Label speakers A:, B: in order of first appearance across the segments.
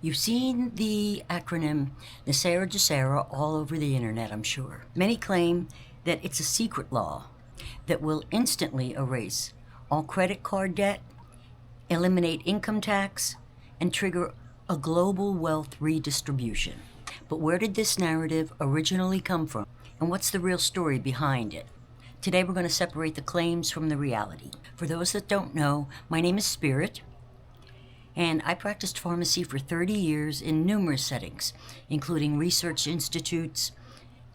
A: You've seen the acronym NESARA GESARA all over the internet, I'm sure. Many claim that it's a secret law that will instantly erase all credit card debt, eliminate income tax, and trigger a global wealth redistribution. But where did this narrative originally come from? And what's the real story behind it? Today we're going to separate the claims from the reality. For those that don't know, my name is Spirit, and I practiced pharmacy for 30 years in numerous settings, including research institutes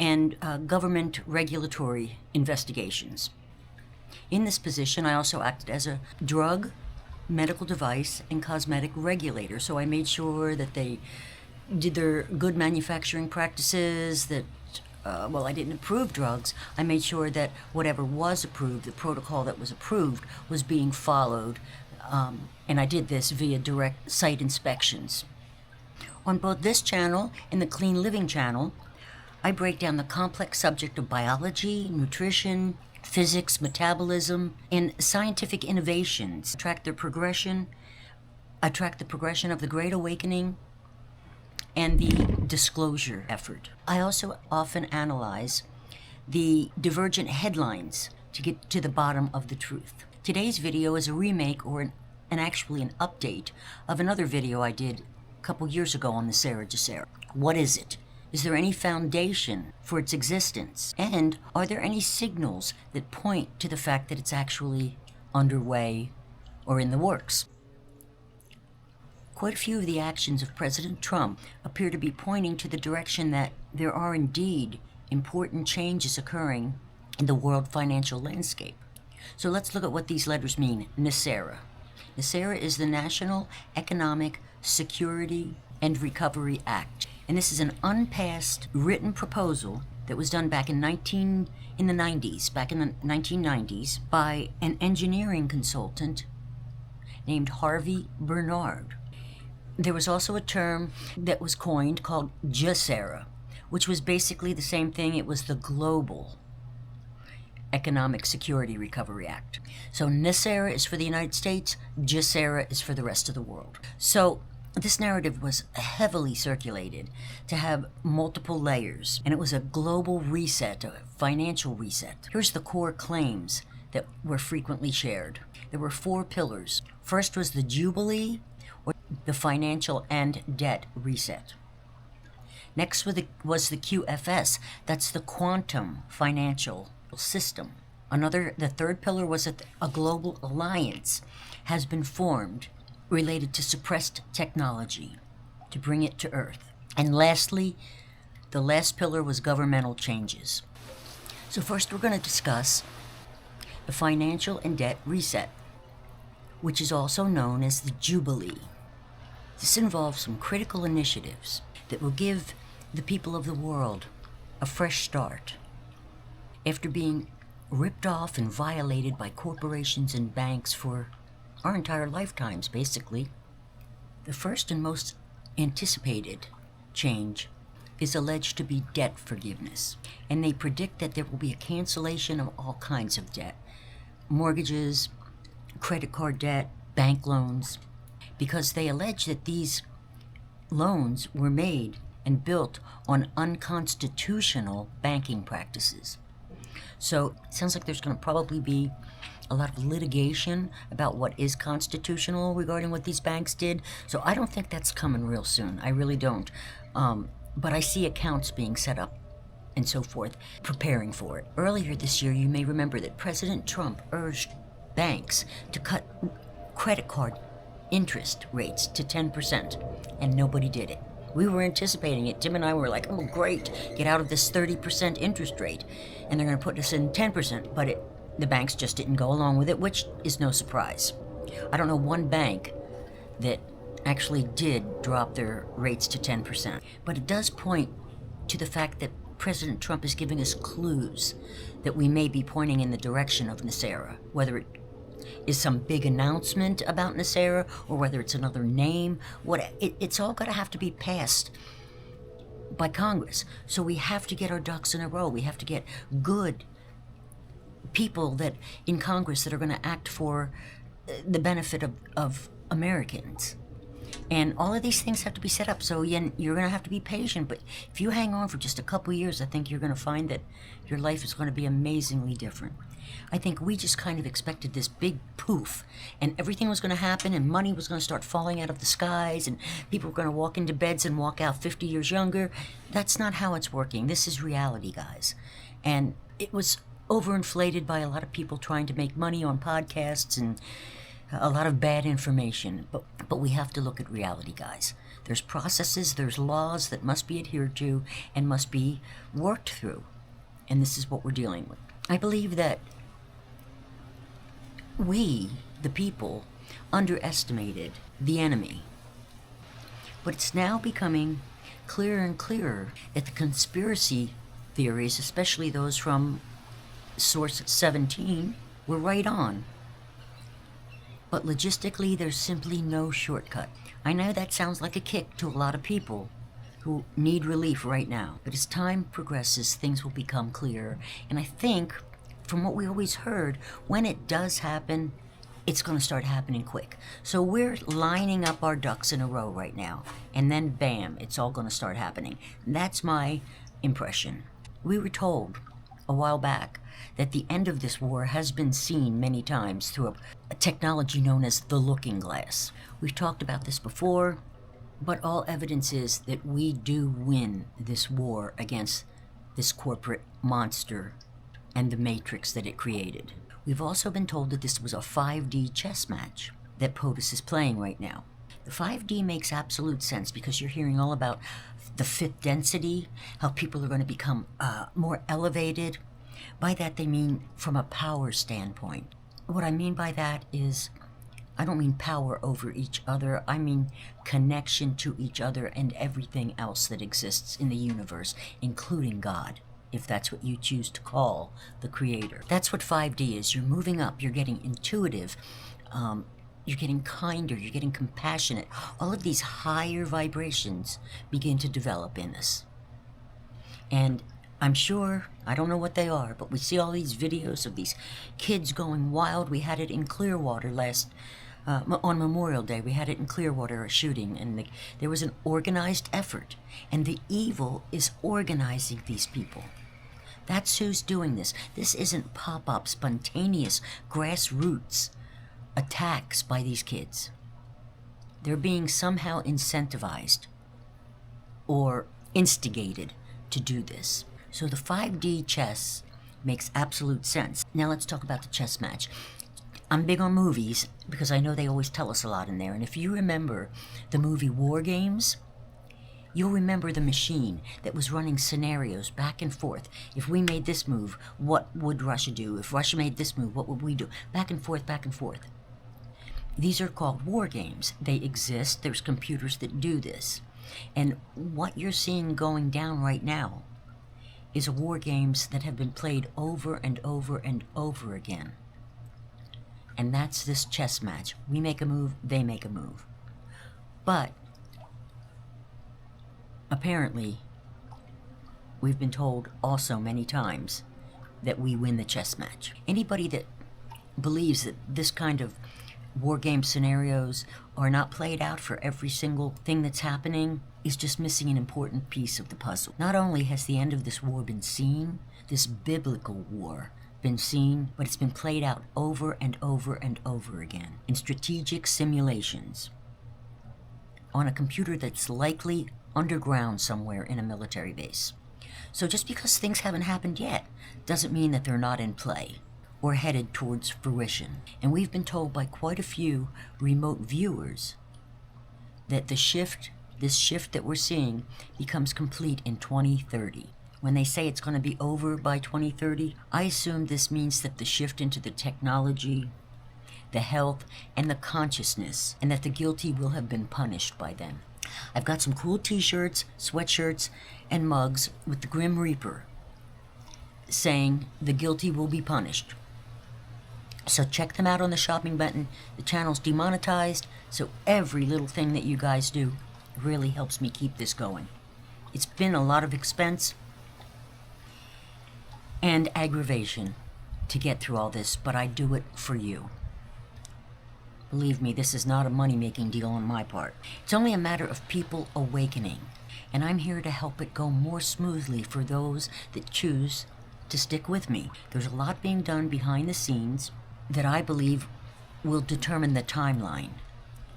A: and government regulatory investigations. In this position, I also acted as a drug, medical device, and cosmetic regulator, so I made sure that they did their good manufacturing practices, that I didn't approve drugs. I made sure that whatever was approved, the protocol that was approved, was being followed. And I did this via direct site inspections. On both this channel and the Clean Living channel, I break down the complex subject of biology, nutrition, physics, metabolism, and scientific innovations. I track the progression of the Great Awakening and the disclosure effort. I also often analyze the divergent headlines to get to the bottom of the truth. Today's video is a remake or actually an update of another video I did a couple years ago on NESARA GESARA. What is it? Is there any foundation for its existence? And are there any signals that point to the fact that it's actually underway or in the works? Quite a few of the actions of President Trump appear to be pointing to the direction that there are indeed important changes occurring in the world financial landscape. So let's look at what these letters mean. NESARA. NESARA is the National Economic Security and Recovery Act. And this is an unpassed written proposal that was done back in the 1990s by an engineering consultant named Harvey Bernard. There was also a term that was coined called GESARA, which was basically the same thing. It was the Global Economic Security Recovery Act. So NESARA is for the United States, GESARA is for the rest of the world. So this narrative was heavily circulated to have multiple layers, and it was a global reset, a financial reset. Here's the core claims that were frequently shared. There were 4 pillars. First was the Jubilee, or the financial and debt reset. Next was the QFS, that's the quantum financial system. The third pillar was that a global alliance has been formed related to suppressed technology to bring it to Earth. And lastly, the last pillar was governmental changes. So first we're going to discuss the financial and debt reset, which is also known as the Jubilee. This involves some critical initiatives that will give the people of the world a fresh start after being ripped off and violated by corporations and banks for our entire lifetimes, basically. The first and most anticipated change is alleged to be debt forgiveness, and they predict that there will be a cancellation of all kinds of debt, mortgages, credit card debt, bank loans, because they allege that these loans were made and built on unconstitutional banking practices. So it sounds like there's going to probably be a lot of litigation about what is constitutional regarding what these banks did. So I don't think that's coming real soon. I really don't. But I see accounts being set up and so forth, preparing for it. Earlier this year, you may remember that President Trump urged banks to cut credit card interest rates to 10%, and nobody did it. We were anticipating it. Tim and I were like, oh, great, get out of this 30% interest rate, and they're going to put us in 10%, but the banks just didn't go along with it, which is no surprise. I don't know one bank that actually did drop their rates to 10%, but it does point to the fact that President Trump is giving us clues that we may be pointing in the direction of NESARA, whether it is some big announcement about NESARA or whether it's another name. It's all going to have to be passed by Congress. So we have to get our ducks in a row. We have to get good people that in Congress that are going to act for the benefit of Americans. And all of these things have to be set up, so you're going to have to be patient. But if you hang on for just a couple years, I think you're going to find that your life is going to be amazingly different. I think we just kind of expected this big poof, and everything was going to happen, and money was going to start falling out of the skies, and people were going to walk into beds and walk out 50 years younger. That's not how it's working. This is reality, guys. And it was overinflated by a lot of people trying to make money on podcasts and a lot of bad information. But we have to look at reality, guys. There's processes, there's laws that must be adhered to and must be worked through. And this is what we're dealing with. I believe that we, the people, underestimated the enemy. But it's now becoming clearer and clearer that the conspiracy theories, especially those from Source 17, were right on. But logistically, there's simply no shortcut. I know that sounds like a kick to a lot of people who need relief right now. But as time progresses, things will become clearer. And I think, from what we always heard, when it does happen, it's going to start happening quick. So we're lining up our ducks in a row right now. And then bam, it's all going to start happening. That's my impression. We were told a while back that the end of this war has been seen many times through a technology known as the looking glass. We've talked about this before, but all evidence is that we do win this war against this corporate monster and the matrix that it created. We've also been told that this was a 5D chess match that POTUS is playing right now. The 5D makes absolute sense because you're hearing all about the fifth density, how people are going to become more elevated. By that they mean from a power standpoint. What I mean by that is, I don't mean power over each other, I mean connection to each other and everything else that exists in the universe, including God, if that's what you choose to call the Creator. That's what 5D is. You're moving up, you're getting intuitive, you're getting kinder, you're getting compassionate. All of these higher vibrations begin to develop in us. And I'm sure, I don't know what they are, but we see all these videos of these kids going wild. We had it in Clearwater on Memorial Day. We had it in Clearwater, a shooting, and there was an organized effort. And the evil is organizing these people. That's who's doing this. This isn't pop-up, spontaneous, grassroots attacks by these kids. They're being somehow incentivized or instigated to do this. So the 5D chess makes absolute sense. Now let's talk about the chess match. I'm big on movies because I know they always tell us a lot in there. And if you remember the movie War Games, you'll remember the machine that was running scenarios back and forth. If we made this move, what would Russia do? If Russia made this move, what would we do? Back and forth, back and forth. These are called war games. They exist. There's computers that do this. And what you're seeing going down right now is war games that have been played over and over and over again. And that's this chess match. We make a move, they make a move. But apparently, we've been told also many times that we win the chess match. Anybody that believes that this kind of war game scenarios are not played out for every single thing that's happening is just missing an important piece of the puzzle. Not only has the end of this war been seen, this biblical war been seen, but it's been played out over and over and over again in strategic simulations on a computer that's likely underground somewhere in a military base. So just because things haven't happened yet doesn't mean that they're not in play or headed towards fruition. And we've been told by quite a few remote viewers that this shift that we're seeing becomes complete in 2030. When they say it's going to be over by 2030, I assume this means that the shift into the technology, the health, and the consciousness, and that the guilty will have been punished by then. I've got some cool t-shirts, sweatshirts, and mugs with the Grim Reaper saying the guilty will be punished. So check them out on the shopping button. The channel's demonetized, so every little thing that you guys do really helps me keep this going. It's been a lot of expense and aggravation to get through all this, but I do it for you. Believe me, this is not a money-making deal on my part. It's only a matter of people awakening, and I'm here to help it go more smoothly for those that choose to stick with me. There's a lot being done behind the scenes that I believe will determine the timeline.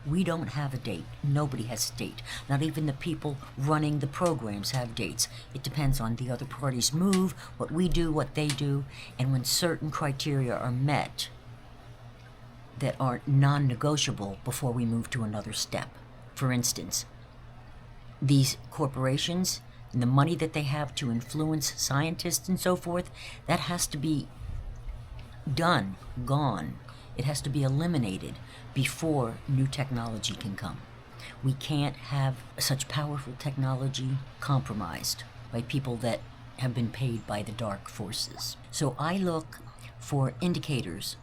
A: We don't have a date. Nobody has a date. Not even the people running the programs have dates. It depends on the other party's move, what we do, what they do, and when certain criteria are met that are non-negotiable before we move to another step. For instance, these corporations and the money that they have to influence scientists and so forth, that has to be done, gone. It has to be eliminated before new technology can come. We can't have such powerful technology compromised by people that have been paid by the dark forces. So I look for indicators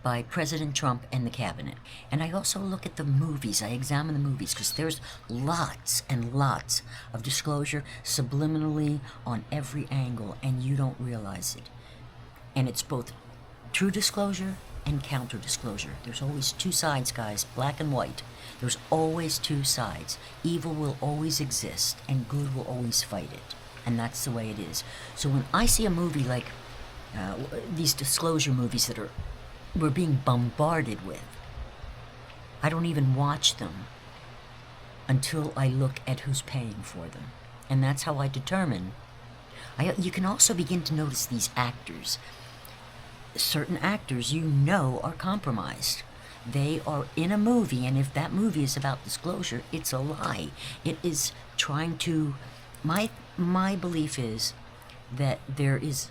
A: by President Trump and the cabinet. And I also look at the movies. I examine the movies because there's lots and lots of disclosure subliminally on every angle, and you don't realize it. And it's both true disclosure and counter disclosure. There's always two sides, guys, black and white. There's always two sides. Evil will always exist and good will always fight it. And that's the way it is. So when I see a movie like these disclosure movies that we're being bombarded with, I don't even watch them until I look at who's paying for them. And that's how I determine. You can also begin to notice these actors. Certain actors you know are compromised. They are in a movie, and if that movie is about disclosure, it's a lie. It is trying to... My belief is that there is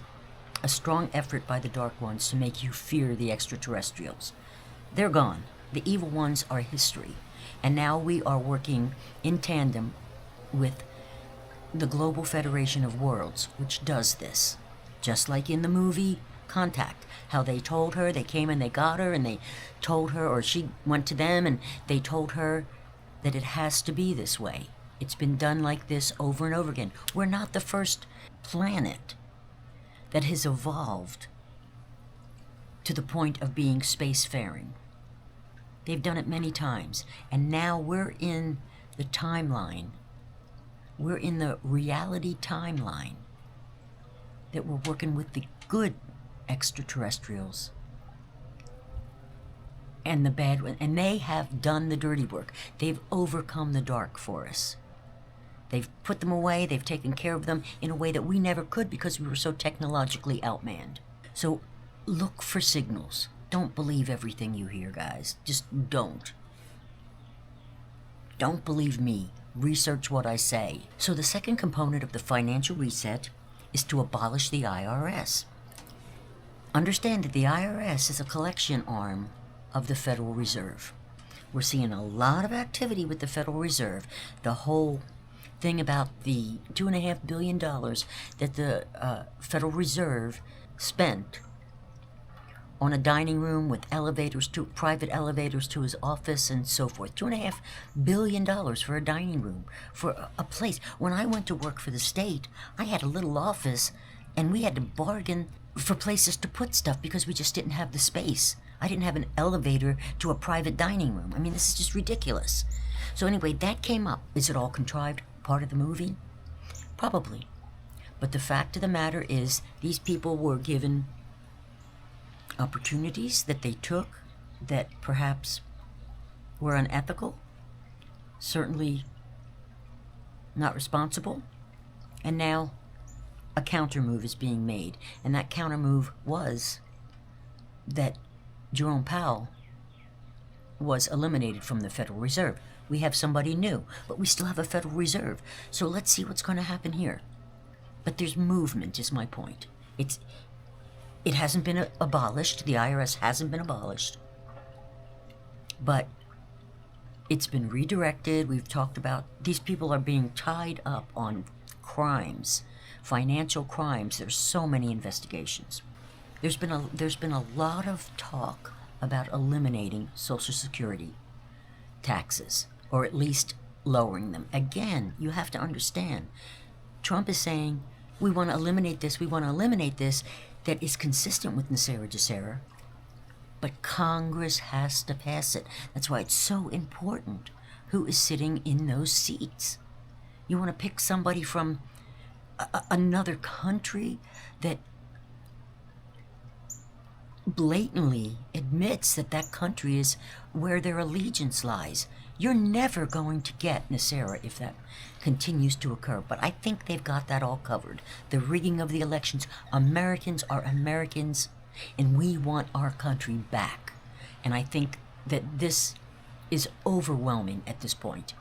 A: a strong effort by the Dark Ones to make you fear the extraterrestrials. They're gone. The evil ones are history. And now we are working in tandem with the Global Federation of Worlds, which does this. Just like in the movie Contact, how they told her, they came and they got her, and they told her, or she went to them, and they told her that it has to be this way. It's been done like this over and over again. We're not the first planet that has evolved to the point of being spacefaring. They've done it many times, and now we're in the timeline. We're in the reality timeline that we're working with the good extraterrestrials and the bad one, and they have done the dirty work. They've overcome the dark for us. They've put them away, they've taken care of them in a way that we never could because we were so technologically outmanned. So look for signals. Don't believe everything you hear, guys. Just don't. Don't believe me. Research what I say. So the second component of the financial reset is to abolish the IRS. Understand that the IRS is a collection arm of the Federal Reserve. We're seeing a lot of activity with the Federal Reserve. The whole thing about the $2.5 billion that the Federal Reserve spent on a dining room with elevators, to private elevators to his office and so forth. $2.5 billion for a dining room, for a place. When I went to work for the state, I had a little office and we had to bargain for places to put stuff because we just didn't have the space. I didn't have an elevator to a private dining room. I mean, this is just ridiculous. So anyway, that came up. Is it all contrived? Part of the movie? Probably. But the fact of the matter is, these people were given opportunities that they took that perhaps were unethical, certainly not responsible, and now a counter move is being made. And that counter move was that Jerome Powell was eliminated from the Federal Reserve. We have somebody new, but we still have a Federal Reserve. So let's see what's going to happen here. But there's movement, is my point. It hasn't been abolished. The IRS hasn't been abolished. But it's been redirected. We've talked about these people are being tied up on crimes, financial crimes. There's so many investigations. There's been a lot of talk about eliminating Social Security taxes, or at least lowering them. Again, you have to understand, Trump is saying, we want to eliminate this, that is consistent with NESARA GESARA. But Congress has to pass it. That's why it's so important who is sitting in those seats. You want to pick somebody from another country that blatantly admits that that country is where their allegiance lies. You're never going to get NESARA if that continues to occur. But I think they've got that all covered. The rigging of the elections. Americans are Americans, and we want our country back. And I think that this is overwhelming at this point.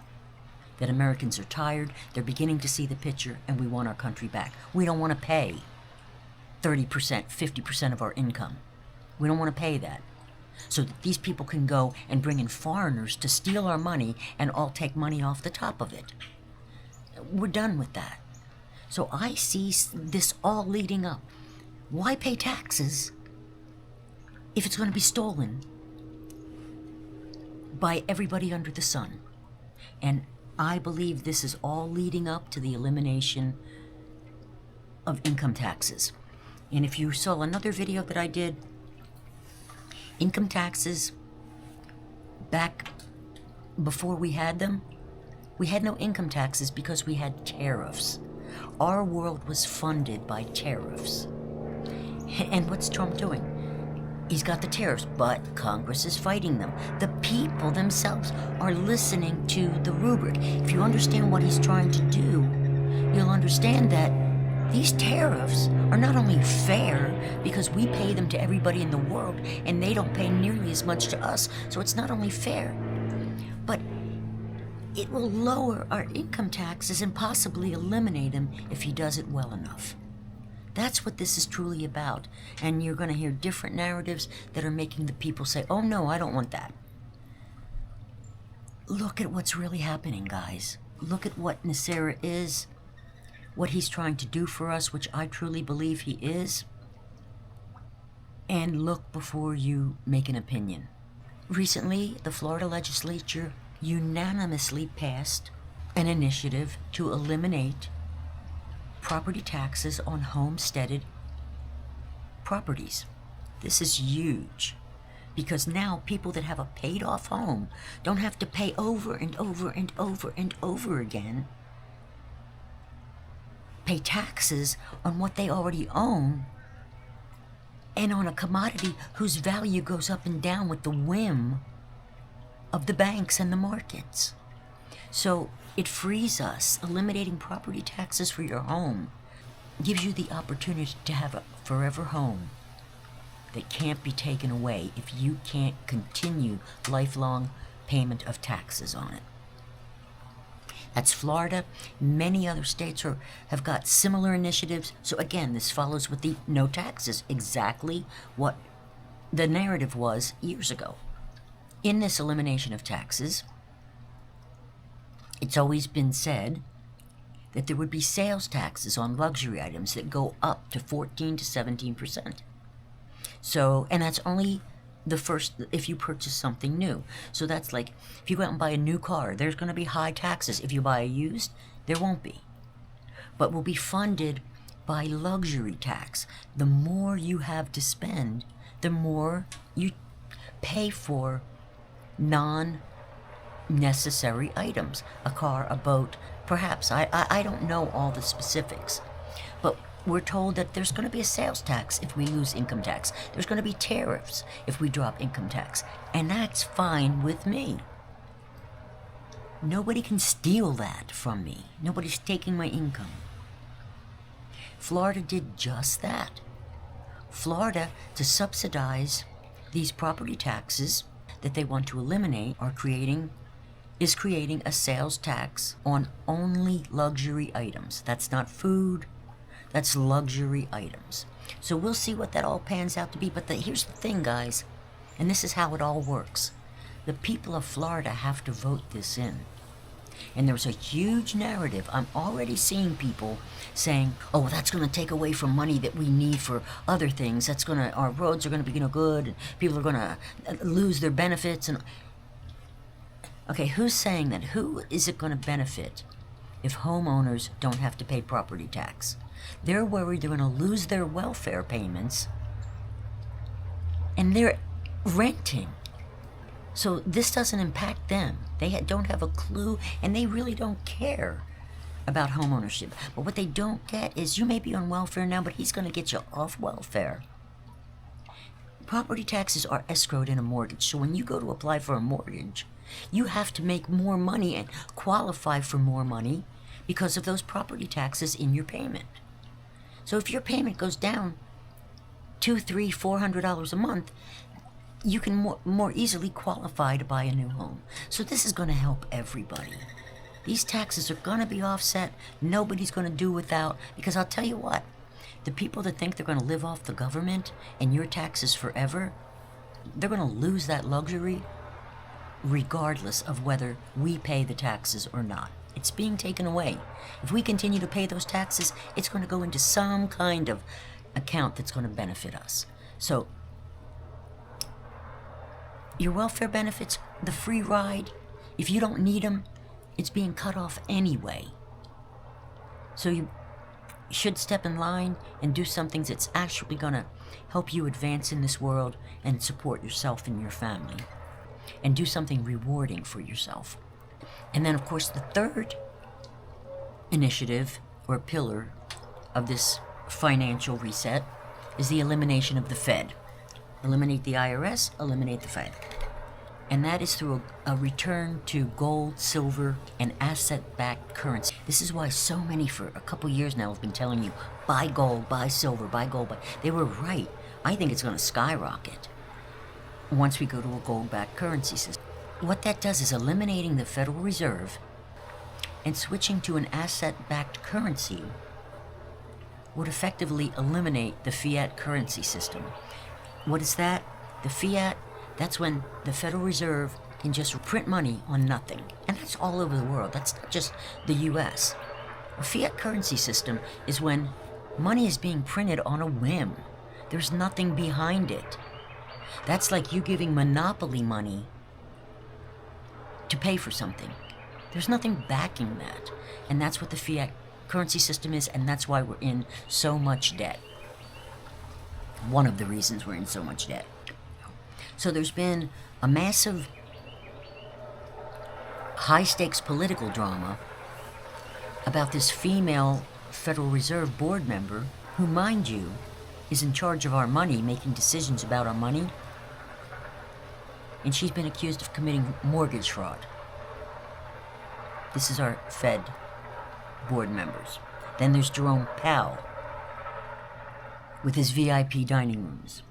A: That Americans are tired, they're beginning to see the picture, and we want our country back. We don't want to pay 30%, 50% of our income. We don't want to pay that. So that these people can go and bring in foreigners to steal our money and all take money off the top of it. We're done with that. So I see this all leading up. Why pay taxes if it's going to be stolen by everybody under the sun? And I believe this is all leading up to the elimination of income taxes. And if you saw another video that I did, income taxes, back before we had them, we had no income taxes because we had tariffs. Our world was funded by tariffs. And what's Trump doing? He's got the tariffs, but Congress is fighting them. The people themselves are listening to the rubric. If you understand what he's trying to do, you'll understand that these tariffs are not only fair because we pay them to everybody in the world and they don't pay nearly as much to us, so it's not only fair, but it will lower our income taxes and possibly eliminate them if he does it well enough. That's what this is truly about. And you're going to hear different narratives that are making the people say, oh no, I don't want that. Look at what's really happening, guys. Look at what NESARA is, what he's trying to do for us, which I truly believe he is. And look before you make an opinion. Recently, the Florida legislature unanimously passed an initiative to eliminate property taxes on homesteaded properties. This is huge because now people that have a paid off home don't have to pay over and over and over and over again, pay taxes on what they already own and on a commodity whose value goes up and down with the whim of the banks and the markets. So it frees us. Eliminating property taxes for your home gives you the opportunity to have a forever home that can't be taken away if you can't continue lifelong payment of taxes on it. That's Florida. Many other states have got similar initiatives. So again, this follows with the no taxes, exactly what the narrative was years ago. In this elimination of taxes, it's always been said that there would be sales taxes on luxury items that go up to 14 to 17%. So, and that's only the first, if you purchase something new. So that's like, if you go out and buy a new car, there's going to be high taxes. If you buy a used, there won't be. But will be funded by luxury tax. The more you have to spend, the more you pay for non-necessary items. A car, a boat, perhaps. I don't know all the specifics. But we're told that there's going to be a sales tax if we lose income tax. There's going to be tariffs if we drop income tax. And that's fine with me. Nobody can steal that from me. Nobody's taking my income. Florida did just that. Florida, to subsidize these property taxes that they want to eliminate, is creating a sales tax on only luxury items. That's not food, that's luxury items. So we'll see what that all pans out to be. But here's the thing, guys, and this is how it all works. The people of Florida have to vote this in. And there's a huge narrative. I'm already seeing people saying, oh, that's going to take away from money that we need for other things. Our roads are going to be good, and people are going to lose their benefits. And okay, who's saying that? Who is it going to benefit if homeowners don't have to pay property tax? They're worried they're going to lose their welfare payments, and they're renting. So this doesn't impact them. They don't have a clue, and they really don't care about home ownership. But what they don't get is you may be on welfare now, but he's going to get you off welfare. Property taxes are escrowed in a mortgage. So when you go to apply for a mortgage, you have to make more money and qualify for more money because of those property taxes in your payment. So if your payment goes down $200, $300, $400 a month, you can more easily qualify to buy a new home. So this is going to help everybody. These taxes are going to be offset. Nobody's going to do without, because I'll tell you what, the people that think they're going to live off the government and your taxes forever, they're going to lose that luxury regardless of whether we pay the taxes or not. It's being taken away. If we continue to pay those taxes, it's going to go into some kind of account that's going to benefit us. So your welfare benefits, the free ride, if you don't need them, it's being cut off anyway. So you should step in line and do something that's actually going to help you advance in this world and support yourself and your family. And do something rewarding for yourself. And then, of course, the third initiative or pillar of this financial reset is the elimination of the Fed. Eliminate the IRS, eliminate the Fed. And that is through a return to gold, silver, and asset-backed currency. This is why so many for a couple years now have been telling you, buy gold, buy silver, buy gold. They were right. I think it's going to skyrocket once we go to a gold-backed currency system. What that does is eliminating the Federal Reserve and switching to an asset-backed currency would effectively eliminate the fiat currency system. What is that? The fiat, that's when the Federal Reserve can just print money on nothing. And that's all over the world. That's not just the US. A fiat currency system is when money is being printed on a whim. There's nothing behind it. That's like you giving monopoly money to pay for something. There's nothing backing that. And that's what the fiat currency system is, and that's why we're in so much debt. One of the reasons we're in so much debt. So there's been a massive high-stakes political drama about this female Federal Reserve board member who, mind you, is in charge of our money, making decisions about our money. And she's been accused of committing mortgage fraud. This is our Fed board members. Then there's Jerome Powell with his VIP dining rooms,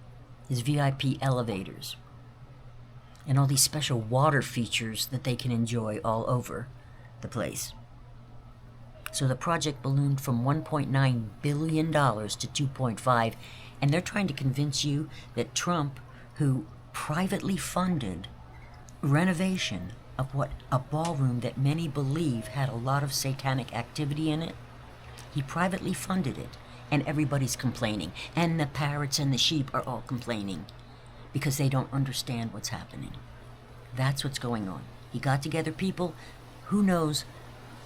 A: his VIP elevators, and all these special water features that they can enjoy all over the place. So the project ballooned from $1.9 billion to $2.5, and they're trying to convince you that Trump, who privately funded renovation of what a ballroom that many believe had a lot of satanic activity in it, he privately funded it, and everybody's complaining. And the parrots and the sheep are all complaining because they don't understand what's happening. That's what's going on. He got together people, who knows,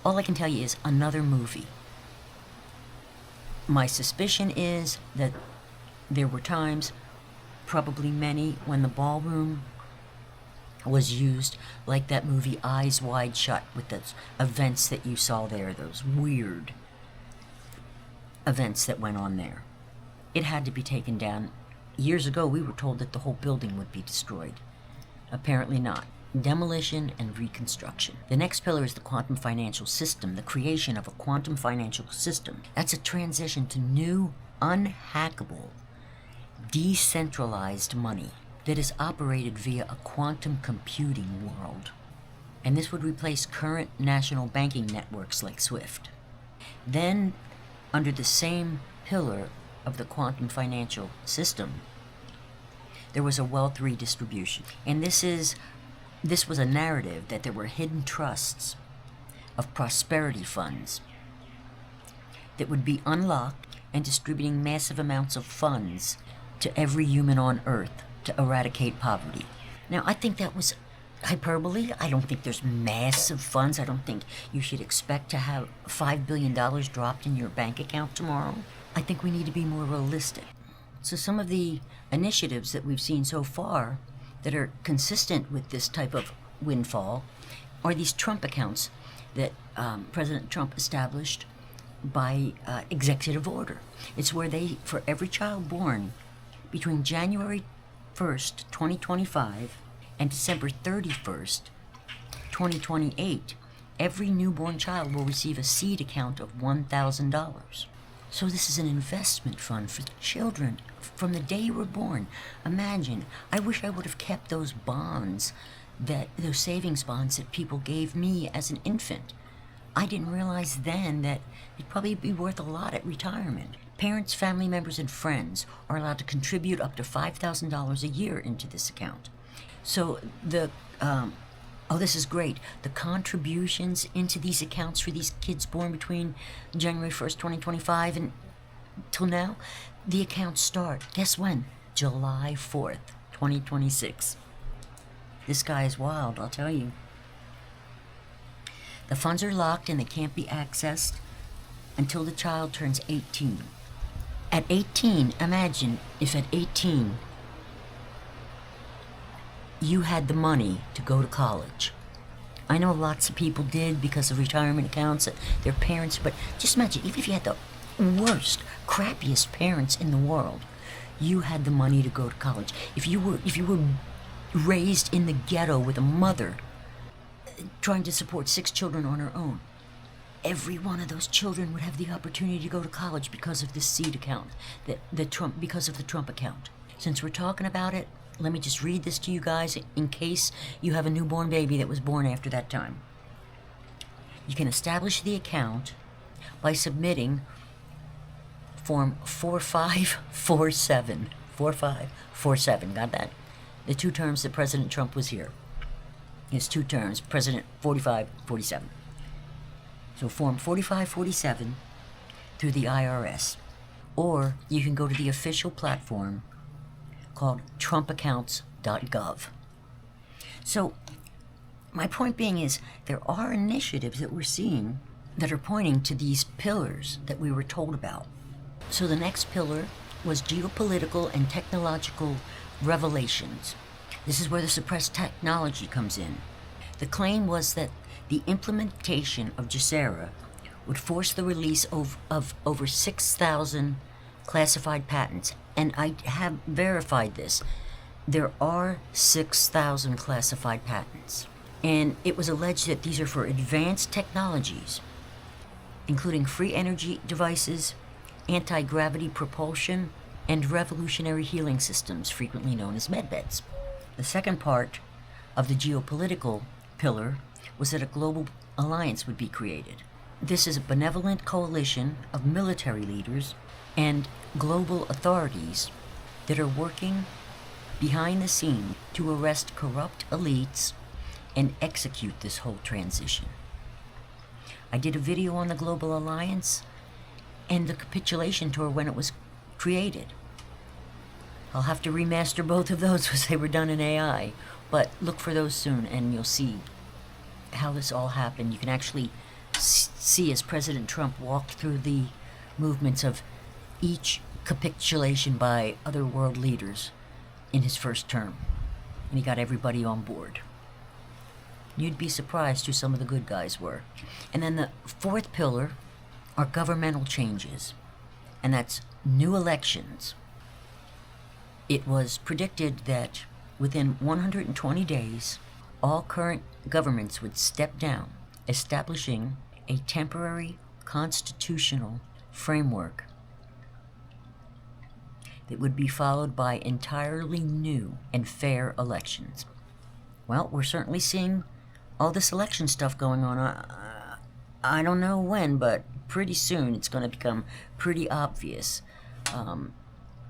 A: all I can tell you is another movie. My suspicion is that there were times, probably many, when the ballroom was used like that movie Eyes Wide Shut, with those events that you saw there, those weird events that went on there. It had to be taken down. Years ago, we were told that the whole building would be destroyed. Apparently not. Demolition and reconstruction. The next pillar is the quantum financial system, the creation of a quantum financial system. That's a transition to new, unhackable, decentralized money that is operated via a quantum computing world. And this would replace current national banking networks like SWIFT. Then, under the same pillar of the quantum financial system, there was a wealth redistribution. And this was a narrative that there were hidden trusts of prosperity funds that would be unlocked and distributing massive amounts of funds to every human on Earth to eradicate poverty. Now, I think that was hyperbole. I don't think there's massive funds. I don't think you should expect to have $5 billion dropped in your bank account tomorrow. I think we need to be more realistic. So some of the initiatives that we've seen so far that are consistent with this type of windfall are these Trump accounts that President Trump established by executive order. It's where they, for every child born between January 1st, 2025 and December 31st, 2028, every newborn child will receive a seed account of $1,000. So this is an investment fund for children from the day you were born. Imagine, I wish I would have kept those bonds, those savings bonds that people gave me as an infant. I didn't realize then that it'd probably be worth a lot at retirement. Parents, family members, and friends are allowed to contribute up to $5,000 a year into this account. So this is great. The contributions into these accounts for these kids born between January 1st, 2025 and till now, the accounts start, guess when? July 4th, 2026. This guy is wild, I'll tell you. The funds are locked and they can't be accessed until the child turns 18. At 18, imagine if at 18 you had the money to go to college. I know lots of people did because of retirement accounts, their parents, but just imagine, even if you had the worst, crappiest parents in the world, you had the money to go to college. If you were raised in the ghetto with a mother trying to support 6 children on her own, every one of those children would have the opportunity to go to college because of this seed account, because of the Trump account. Since we're talking about it, let me just read this to you guys in case you have a newborn baby that was born after that time. You can establish the account by submitting Form 4547. 4547, got that? The 2 terms that President Trump was here. His 2 terms, President 4547. So Form 4547 through the IRS. Or you can go to the official platform called trumpaccounts.gov. So my point being is there are initiatives that we're seeing that are pointing to these pillars that we were told about. So the next pillar was geopolitical and technological revelations. This is where the suppressed technology comes in. The claim was that the implementation of GESARA would force the release of over 6,000 classified patents. And I have verified this. There are 6,000 classified patents. And it was alleged that these are for advanced technologies, including free energy devices, anti-gravity propulsion, and revolutionary healing systems, frequently known as medbeds. The second part of the geopolitical pillar was that a global alliance would be created. This is a benevolent coalition of military leaders and global authorities that are working behind the scenes to arrest corrupt elites and execute this whole transition. I did a video on the Global Alliance and the capitulation tour when it was created. I'll have to remaster both of those because they were done in AI, but look for those soon and you'll see how this all happened. You can actually see as President Trump walked through the movements of each capitulation by other world leaders in his first term, and he got everybody on board. You'd be surprised who some of the good guys were. And then the fourth pillar are governmental changes, and that's new elections. It was predicted that within 120 days, all current governments would step down, establishing a temporary constitutional framework that would be followed by entirely new and fair elections. Well, we're certainly seeing all this election stuff going on. I don't know when, but pretty soon it's going to become pretty obvious.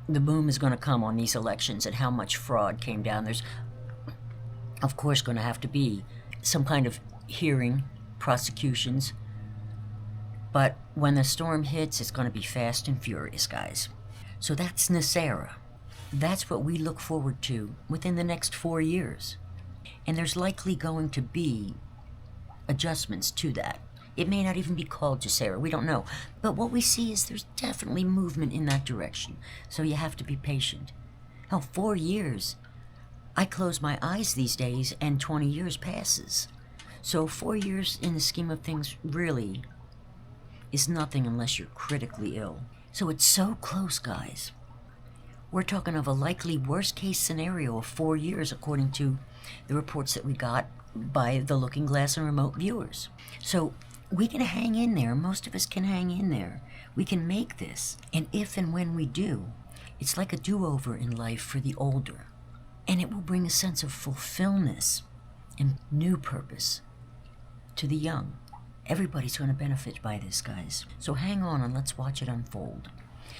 A: The boom is going to come on these elections and how much fraud came down. There's, of course, going to have to be some kind of hearing, prosecutions. But when the storm hits, it's going to be fast and furious, guys. So that's NESARA. That's what we look forward to within the next 4 years. And there's likely going to be adjustments to that. It may not even be called GESARA, we don't know. But what we see is there's definitely movement in that direction. So you have to be patient. Hell, 4 years. I close my eyes these days and 20 years passes. So 4 years in the scheme of things really is nothing unless you're critically ill. So it's so close, guys. We're talking of a likely worst case scenario of 4 years according to the reports that we got by the Looking Glass and remote viewers. So we can hang in there. Most of us can hang in there. We can make this. And if and when we do, it's like a do-over in life for the older. And it will bring a sense of fulfillment and new purpose to the young. Everybody's going to benefit by this, guys. So hang on and let's watch it unfold.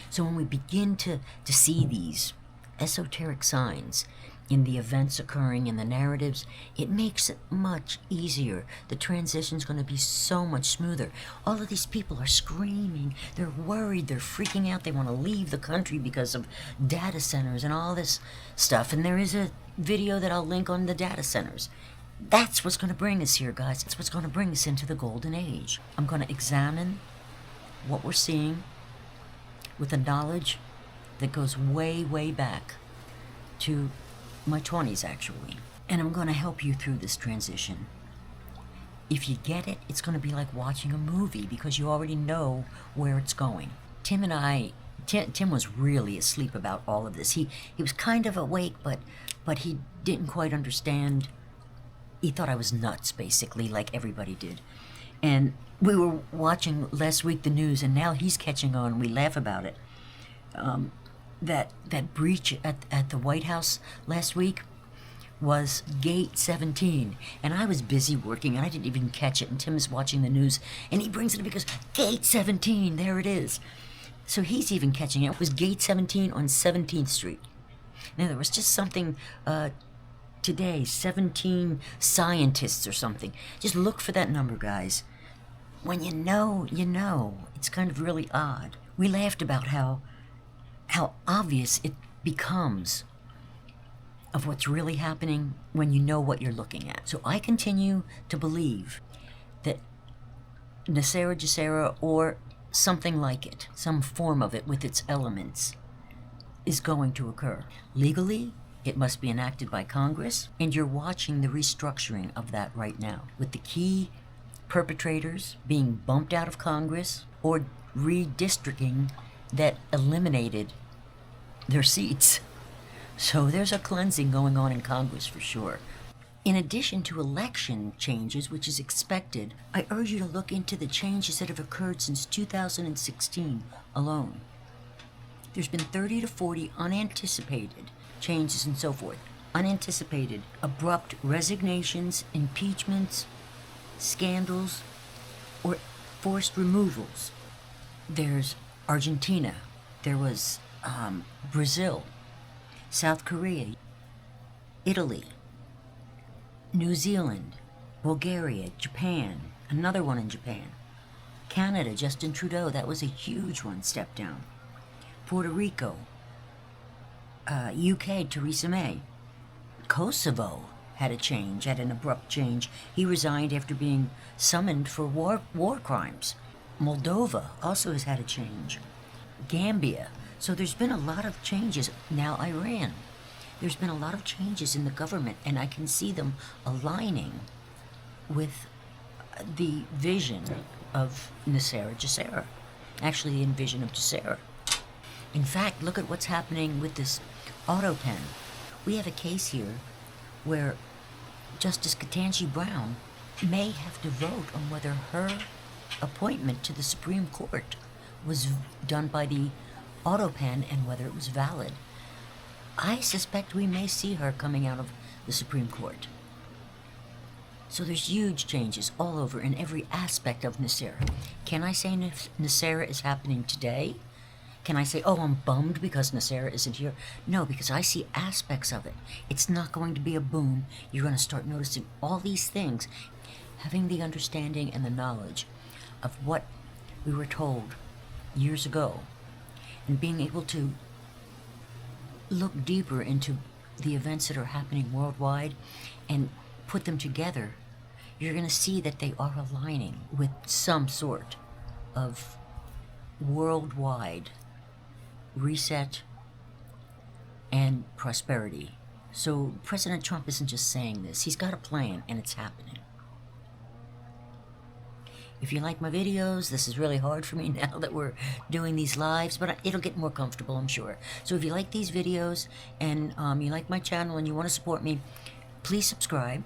A: So when we begin to see these esoteric signs in the events occurring in the narratives, it makes it much easier. The transition's going to be so much smoother. All of these people are screaming. They're worried. They're freaking out. They want to leave the country because of data centers and all this stuff. And there is a video that I'll link on the data centers. That's what's going to bring us here, guys. That's what's going to bring us into the golden age. I'm going to examine what we're seeing with a knowledge that goes way, way back to my 20s, actually. And I'm going to help you through this transition. If you get it, it's going to be like watching a movie because you already know where it's going. Tim was really asleep about all of this. He was kind of awake, but he didn't quite understand. He thought I was nuts, basically, like everybody did. And we were watching last week the news, and now he's catching on. We laugh about it. That breach at the White House last week was Gate 17. And I was busy working, and I didn't even catch it. And Tim is watching the news, and he brings it up because Gate 17, there it is. So he's even catching it. It was Gate 17 on 17th Street. Now, there was just something today, 17 scientists or something. Just look for that number, guys. When you know, you know. It's kind of really odd. We laughed about how obvious it becomes of what's really happening when you know what you're looking at. So I continue to believe that NESARA GESARA, or something like it, some form of it with its elements, is going to occur. Legally, it must be enacted by Congress, and you're watching the restructuring of that right now, with the key perpetrators being bumped out of Congress or redistricting that eliminated their seats. So there's a cleansing going on in Congress for sure. In addition to election changes, which is expected, I urge you to look into the changes that have occurred since 2016 alone. There's been 30 to 40 unanticipated changes and so forth. Unanticipated, abrupt resignations, impeachments, scandals, or forced removals. There's Argentina. There was Brazil, South Korea, Italy, New Zealand, Bulgaria, Japan, another one in Japan. Canada, Justin Trudeau, that was a huge one, step down. Puerto Rico, UK, Theresa May. Kosovo had a change, had an abrupt change. He resigned after being summoned for war crimes. Moldova also has had a change. Gambia. So there's been a lot of changes. Now Iran. There's been a lot of changes in the government, and I can see them aligning with the vision of NESARA GESARA. Actually, the vision of GESARA. In fact, look at what's happening with this auto pen. We have a case here where Justice Ketanji Brown may have to vote on whether her appointment to the Supreme Court was done by the auto pen and whether it was valid. I suspect we may see her coming out of the Supreme Court. So there's huge changes all over in every aspect of NESARA. Can I say NESARA is happening today? Can I say, oh, I'm bummed because NESARA isn't here? No, because I see aspects of it. It's not going to be a boom. You're going to start noticing all these things. Having the understanding and the knowledge of what we were told years ago, and being able to look deeper into the events that are happening worldwide and put them together, you're going to see that they are aligning with some sort of worldwide reset and prosperity So President Trump isn't just saying this. He's got a plan, and it's happening. If you like my videos, this is really hard for me now that we're doing these lives, but it'll get more comfortable, I'm sure. So if you like these videos and you like my channel and you want to support me, please subscribe.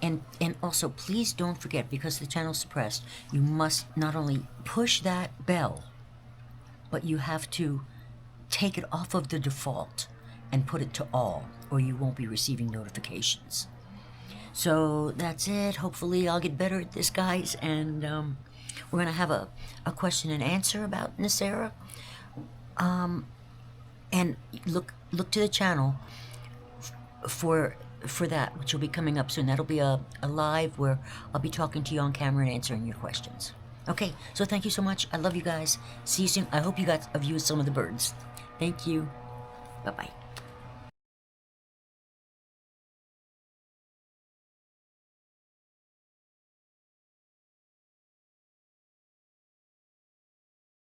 A: And also, please don't forget, because the channel's suppressed, you must not only push that bell, but you have to take it off of the default and put it to all, or you won't be receiving notifications. So that's it. Hopefully I'll get better at this, guys, and we're going to have a question and answer about NESARA. And look to the channel for that, which will be coming up soon. That'll be a live where I'll be talking to you on camera and answering your questions. Okay, so thank you so much. I love you guys. See you soon. I hope you got a view of some of the birds. Thank you. Bye-bye.